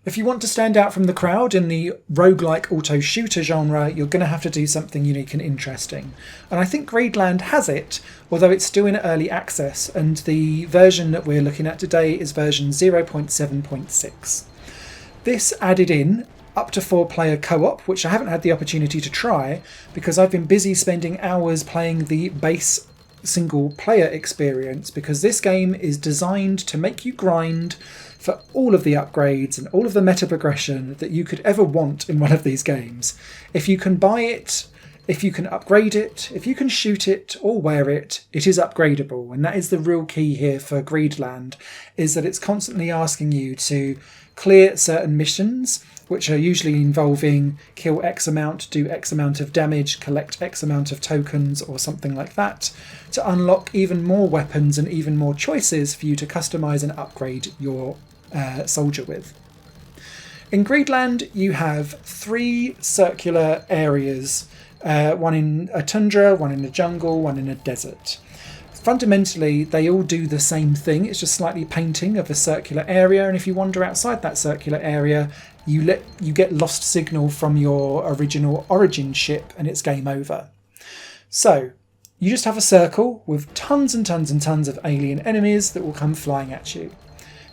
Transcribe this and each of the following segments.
If you want to stand out from the crowd in the roguelike auto shooter genre, you're going to have to do something unique and interesting. And I think Greedland has it, although it's still in early access, and the version that we're looking at today is version 0.7.6. This added in up to 4-player co-op, which I haven't had the opportunity to try because I've been busy spending hours playing the base single player experience, because this game is designed to make you grind for all of the upgrades and all of the meta progression that you could ever want in one of these games. If you can buy it, if you can upgrade it, if you can shoot it or wear it, it is upgradable. And that is the real key here for Greedland, is that it's constantly asking you to clear certain missions, which are usually involving kill X amount, do X amount of damage, collect X amount of tokens or something like that, to unlock even more weapons and even more choices for you to customise and upgrade your soldier with. In Greedland, you have 3 circular areas, one in a tundra, one in a jungle, one in a desert. Fundamentally, they all do the same thing. It's just slightly painting of a circular area, and if you wander outside that circular area, you get lost signal from your original origin ship, and it's game over. So you just have a circle with tons and tons and tons of alien enemies that will come flying at you.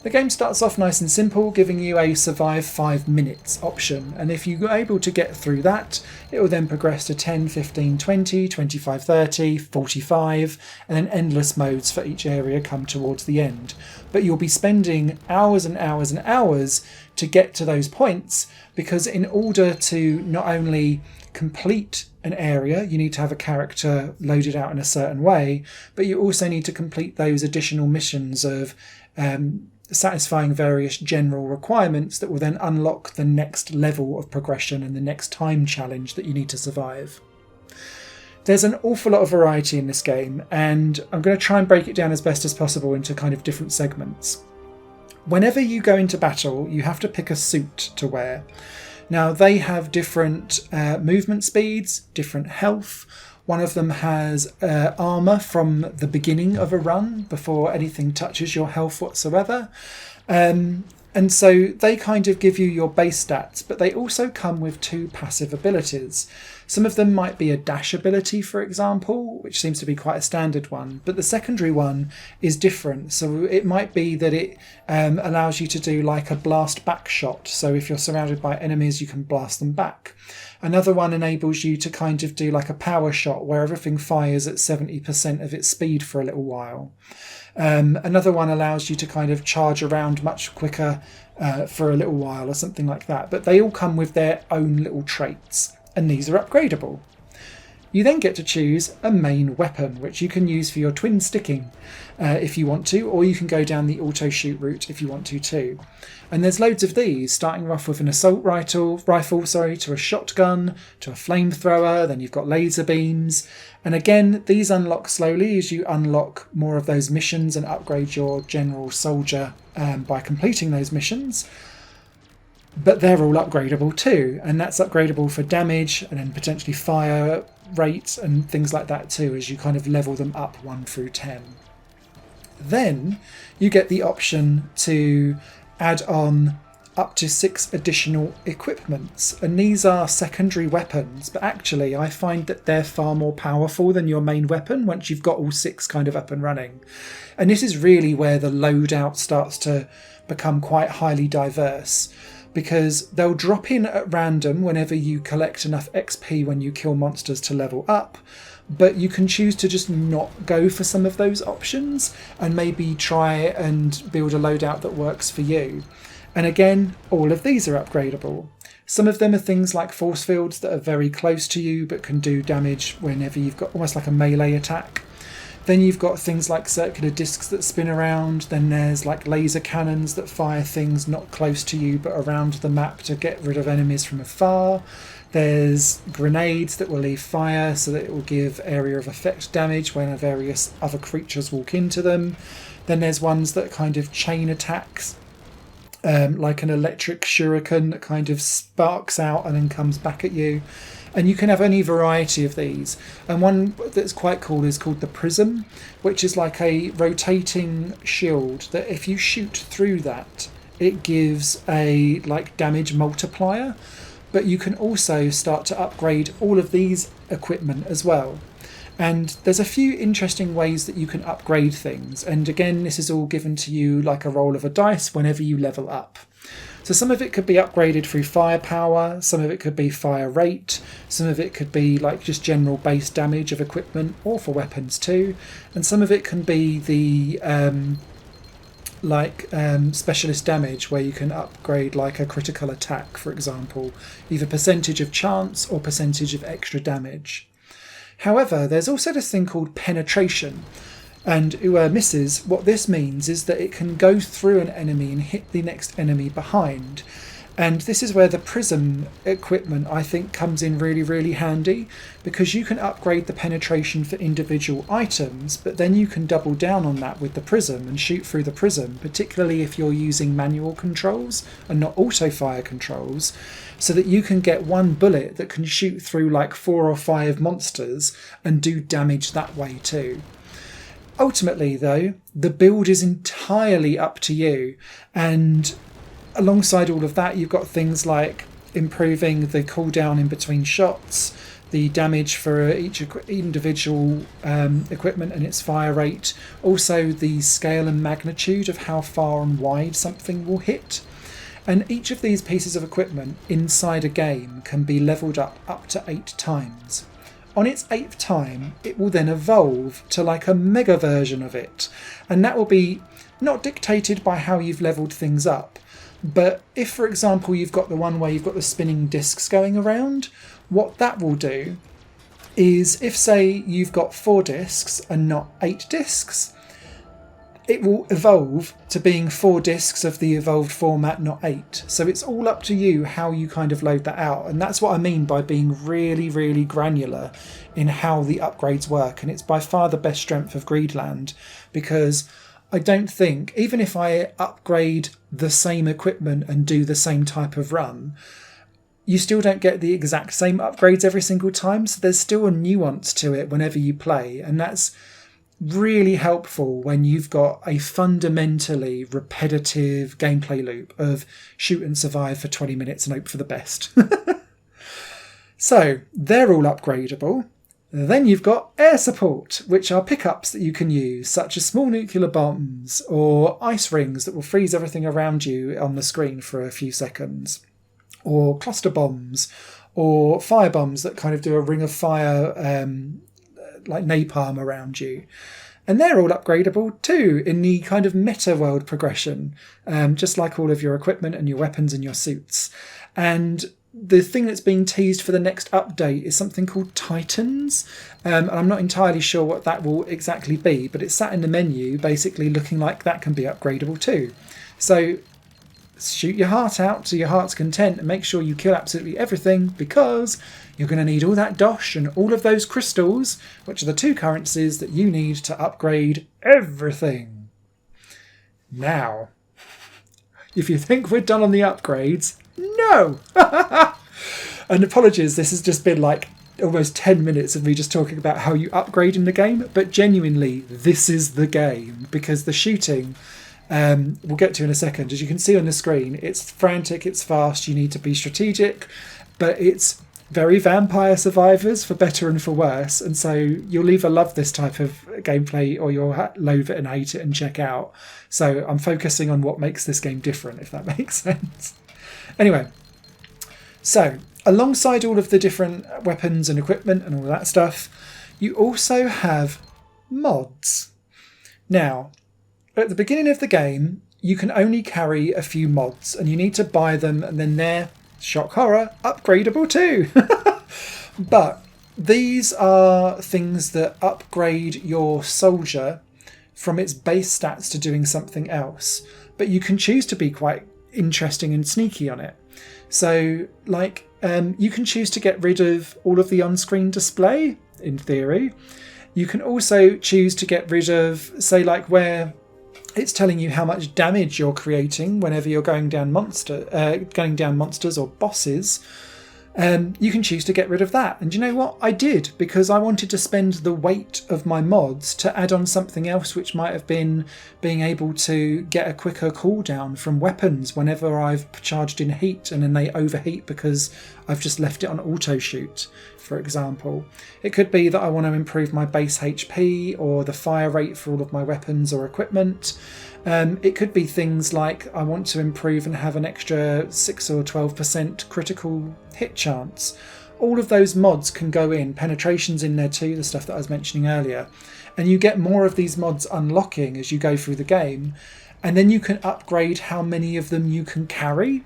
The game starts off nice and simple, giving you a survive 5 minutes option, and if you're able to get through that, it will then progress to 10, 15, 20, 25, 30, 45, and then endless modes for each area come towards the end. But you'll be spending hours and hours and hours to get to those points, because in order to not only complete an area, you need to have a character loaded out in a certain way, but you also need to complete those additional missions of satisfying various general requirements that will then unlock the next level of progression and the next time challenge that you need to survive. There's an awful lot of variety in this game, and I'm going to try and break it down as best as possible into kind of different segments. Whenever you go into battle, you have to pick a suit to wear. Now, they have different movement speeds, different health. One of them has armour from the beginning of a run before anything touches your health whatsoever. And so they kind of give you your base stats, but they also come with 2 passive abilities. Some of them might be a dash ability, for example, which seems to be quite a standard one, but the secondary one is different. So it might be that it allows you to do like a blast back shot. So if you're surrounded by enemies, you can blast them back. Another one enables you to kind of do like a power shot where everything fires at 70% of its speed for a little while. Another one allows you to kind of charge around much quicker for a little while or something like that. But they all come with their own little traits, and these are upgradable. You then get to choose a main weapon, which you can use for your twin sticking if you want to, or you can go down the auto shoot route if you want to too. And there's loads of these, starting off with an assault rifle, to a shotgun, to a flamethrower, then you've got laser beams. And again, these unlock slowly as you unlock more of those missions and upgrade your general soldier by completing those missions. But they're all upgradable too, and that's upgradable for damage and then potentially fire rates and things like that too, as you kind of level them up 1 through 10. Then you get the option to add on up to 6 additional equipments, and these are secondary weapons, but actually I find that they're far more powerful than your main weapon once you've got all 6 kind of up and running. And this is really where the loadout starts to become quite highly diverse, because they'll drop in at random whenever you collect enough XP when you kill monsters to level up, but you can choose to just not go for some of those options and maybe try and build a loadout that works for you. And again, all of these are upgradable. Some of them are things like force fields that are very close to you but can do damage whenever you've got almost like a melee attack. Then you've got things like circular discs that spin around. Then there's like laser cannons that fire things not close to you but around the map to get rid of enemies from afar. There's grenades that will leave fire so that it will give area of effect damage when various other creatures walk into them. Then there's ones that kind of chain attacks, like an electric shuriken that kind of sparks out and then comes back at you. And you can have any variety of these. And one that's quite cool is called the Prism, which is like a rotating shield that if you shoot through that, it gives a like damage multiplier, but you can also start to upgrade all of these equipment as well. And there's a few interesting ways that you can upgrade things. And again, this is all given to you like a roll of a dice whenever you level up. So some of it could be upgraded through firepower, some of it could be fire rate, some of it could be like just general base damage of equipment or for weapons too. And some of it can be the specialist damage, where you can upgrade like a critical attack, for example, either percentage of chance or percentage of extra damage. However, there's also this thing called penetration, and misses. What this means is that it can go through an enemy and hit the next enemy behind. And this is where the prism equipment, I think, comes in really, really handy, because you can upgrade the penetration for individual items, but then you can double down on that with the prism and shoot through the prism, particularly if you're using manual controls and not auto fire controls, so that you can get one bullet that can shoot through like 4 or 5 monsters and do damage that way too. Ultimately, though, the build is entirely up to you, and alongside all of that, you've got things like improving the cooldown in between shots, the damage for each individual equipment and its fire rate, also the scale and magnitude of how far and wide something will hit. And each of these pieces of equipment inside a game can be leveled up to 8 times. On its 8th time, it will then evolve to like a mega version of it. And that will be not dictated by how you've leveled things up, but if, for example, you've got the one where you've got the spinning discs going around, what that will do is, if, say, you've got 4 discs and not 8 discs, it will evolve to being 4 discs of the evolved format, not 8. So it's all up to you how you kind of load that out. And that's what I mean by being really, really granular in how the upgrades work. And it's by far the best strength of Greedland, because I don't think, even if I upgrade the same equipment and do the same type of run, you still don't get the exact same upgrades every single time. So there's still a nuance to it whenever you play. And that's really helpful when you've got a fundamentally repetitive gameplay loop of shoot and survive for 20 minutes and hope for the best. So they're all upgradable. Then you've got air support, which are pickups that you can use, such as small nuclear bombs or ice rings that will freeze everything around you on the screen for a few seconds, or cluster bombs, or fire bombs that kind of do a ring of fire like napalm around you. And they're all upgradable too in the kind of meta world progression, just like all of your equipment and your weapons and your suits. And the thing that's being teased for the next update is something called Titans. And I'm not entirely sure what that will exactly be, but it's sat in the menu basically looking like that can be upgradable too. So shoot your heart out to your heart's content and make sure you kill absolutely everything, because you're going to need all that dosh and all of those crystals, which are the 2 currencies that you need to upgrade everything. Now, if you think we're done on the upgrades, no! And apologies, this has just been like almost 10 minutes of me just talking about how you upgrade in the game, but genuinely, this is the game, because the shooting, we'll get to in a second. As you can see on the screen, it's frantic, it's fast, you need to be strategic, but it's very Vampire Survivors for better and for worse. And so you'll either love this type of gameplay or you'll loathe it and hate it and check out. So I'm focusing on what makes this game different, if that makes sense. Anyway, so alongside all of the different weapons and equipment and all that stuff, you also have mods. Now, at the beginning of the game, you can only carry a few mods and you need to buy them, and then they're, shock horror, upgradable too. But these are things that upgrade your soldier from its base stats to doing something else. But you can choose to be quite interesting and sneaky on it. So, like, you can choose to get rid of all of the on-screen display, in theory. You can also choose to get rid of, say, like where it's telling you how much damage you're creating whenever you're going down monsters or bosses. you can choose to get rid of that. And you know what? I did, because I wanted to spend the weight of my mods to add on something else, which might have been being able to get a quicker cooldown from weapons whenever I've charged in heat and then they overheat because I've just left it on auto shoot, for example. It could be that I want to improve my base HP or the fire rate for all of my weapons or equipment. It could be things like I want to improve and have an extra 6 or 12% critical hit chance. All of those mods can go in. Penetration's in there too, the stuff that I was mentioning earlier. And you get more of these mods unlocking as you go through the game. And then you can upgrade how many of them you can carry.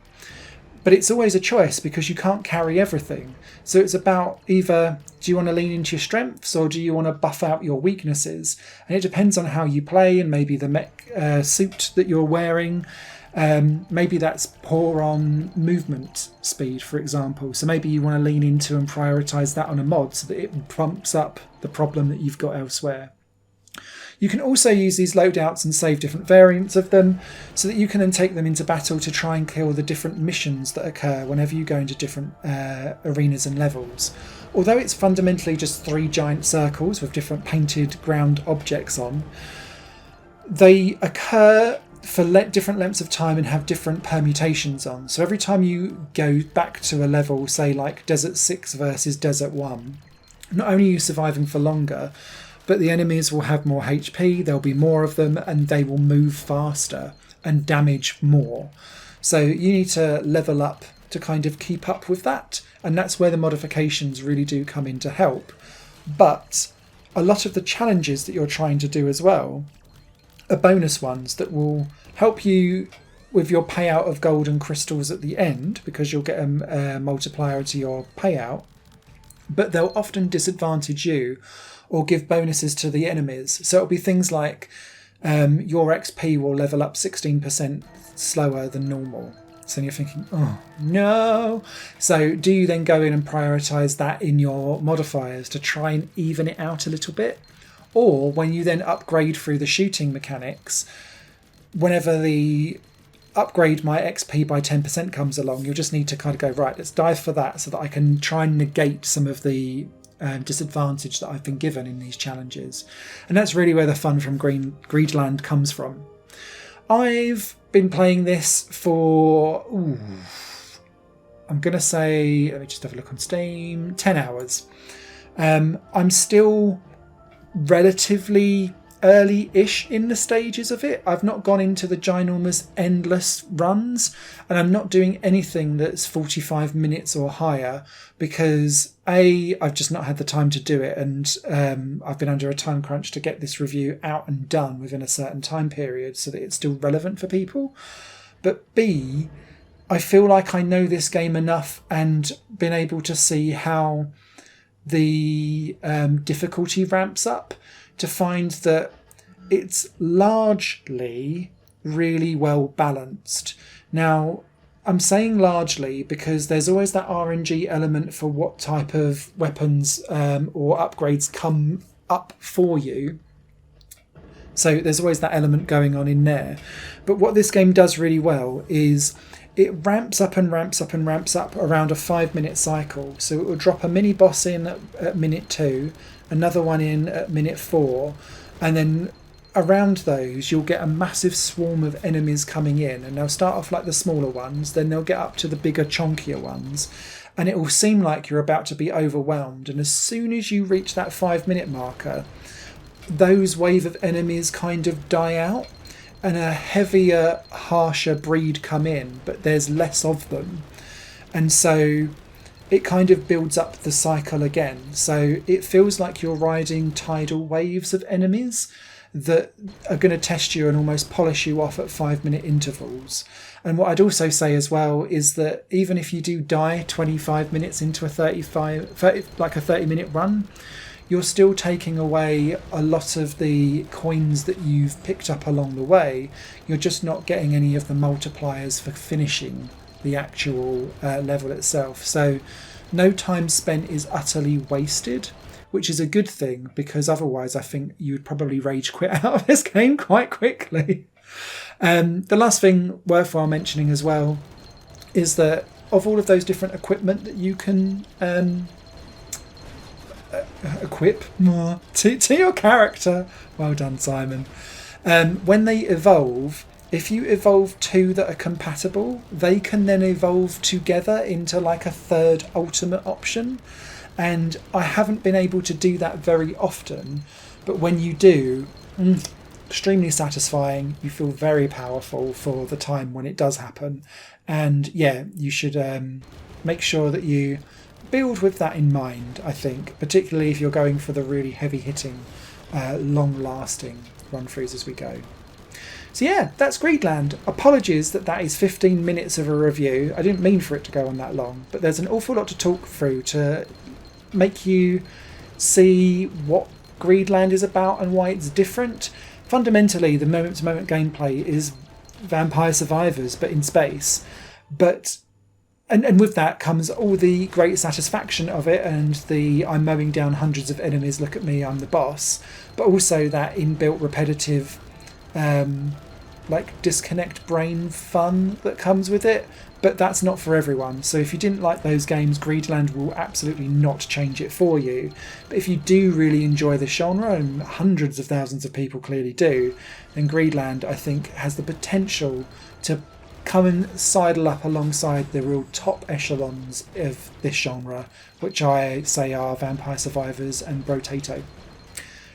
But it's always a choice because you can't carry everything. So it's about either, do you want to lean into your strengths or do you want to buff out your weaknesses? And it depends on how you play and maybe the mech suit that you're wearing. Maybe that's poor on movement speed, for example. So maybe you want to lean into and prioritise that on a mod so that it prompts up the problem that you've got elsewhere. You can also use these loadouts and save different variants of them so that you can then take them into battle to try and kill the different missions that occur whenever you go into different arenas and levels. Although it's fundamentally just 3 giant circles with different painted ground objects on, they occur for different lengths of time and have different permutations on. So every time you go back to a level, say like Desert 6 versus Desert 1, not only are you surviving for longer, but the enemies will have more HP, there'll be more of them, and they will move faster and damage more. So you need to level up to kind of keep up with that, and that's where the modifications really do come in to help. But a lot of the challenges that you're trying to do as well are bonus ones that will help you with your payout of gold and crystals at the end, because you'll get a multiplier to your payout, but they'll often disadvantage you or give bonuses to the enemies. So it'll be things like your XP will level up 16% slower than normal. So you're thinking, oh no. So do you then go in and prioritise that in your modifiers to try and even it out a little bit? Or when you then upgrade through the shooting mechanics, whenever the upgrade my XP by 10% comes along, you'll just need to kind of go, right, let's dive for that so that I can try and negate some of the disadvantage that I've been given in these challenges. And that's really where the fun from Greedland comes from. I've been playing this for, I'm going to say, let me just have a look on Steam, 10 hours. I'm still relatively early-ish in the stages of it. I've not gone into the ginormous endless runs, and I'm not doing anything that's 45 minutes or higher because I've just not had the time to do it, and I've been under a time crunch to get this review out and done within a certain time period so that it's still relevant for people. But B, I feel like I know this game enough and been able to see how the difficulty ramps up to find that it's largely really well balanced. Now, I'm saying largely because there's always that RNG element for what type of weapons or upgrades come up for you. So there's always that element going on in there. But what this game does really well is it ramps up and ramps up and ramps up around a 5-minute cycle. So it will drop a mini boss in at minute 2, another one in at minute 4, and then around those you'll get a massive swarm of enemies coming in, and they'll start off like the smaller ones, then they'll get up to the bigger chonkier ones, and it will seem like you're about to be overwhelmed. And as soon as you reach that 5-minute marker, those wave of enemies kind of die out and a heavier, harsher breed come in, but there's less of them, and so it kind of builds up the cycle again. So it feels like you're riding tidal waves of enemies that are going to test you and almost polish you off at 5-minute intervals. And what I'd also say as well is that even if you do die 25 minutes into a 30-minute run, you're still taking away a lot of the coins that you've picked up along the way. You're just not getting any of the multipliers for finishing the actual level itself. So no time spent is utterly wasted, which is a good thing, because otherwise I think you would probably rage quit out of this game quite quickly. The last thing worthwhile mentioning as well is that of all of those different equipment that you can equip to your character. Well done, Simon. When they evolve, if you evolve 2 that are compatible, they can then evolve together into like a third ultimate option. And I haven't been able to do that very often, but when you do, extremely satisfying. You feel very powerful for the time when it does happen. And yeah, you should make sure that you build with that in mind, I think, particularly if you're going for the really heavy hitting, long lasting run throughs as we go. So yeah, that's Greedland. Apologies that is 15 minutes of a review. I didn't mean for it to go on that long, but there's an awful lot to talk through to make you see what Greedland is about and why it's different. Fundamentally, the moment-to-moment gameplay is Vampire Survivors, but in space. But and with that comes all the great satisfaction of it, and the I'm mowing down hundreds of enemies, look at me, I'm the boss. But also that inbuilt repetitive, like disconnect brain fun that comes with it. But that's not for everyone. So if you didn't like those games, Greedland will absolutely not change it for you. But if you do really enjoy the genre, and hundreds of thousands of people clearly do, then Greedland, I think, has the potential to come and sidle up alongside the real top echelons of this genre, which I say are Vampire Survivors and Brotato.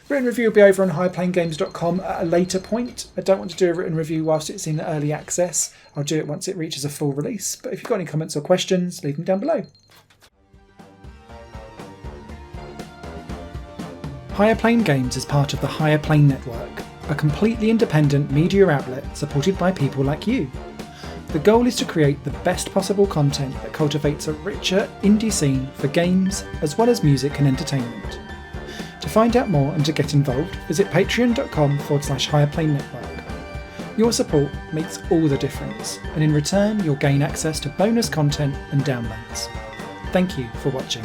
Written review will be over on higherplanegames.com at a later point. I don't want to do a written review whilst it's in early access. I'll do it once it reaches a full release. But if you've got any comments or questions, leave them down below. Higher Plane Games is part of the Higher Plane Network, a completely independent media outlet supported by people like you. The goal is to create the best possible content that cultivates a richer indie scene for games as well as music and entertainment. To find out more and to get involved, visit patreon.com/higherplane-network. Your support makes all the difference, and in return you'll gain access to bonus content and downloads. Thank you for watching.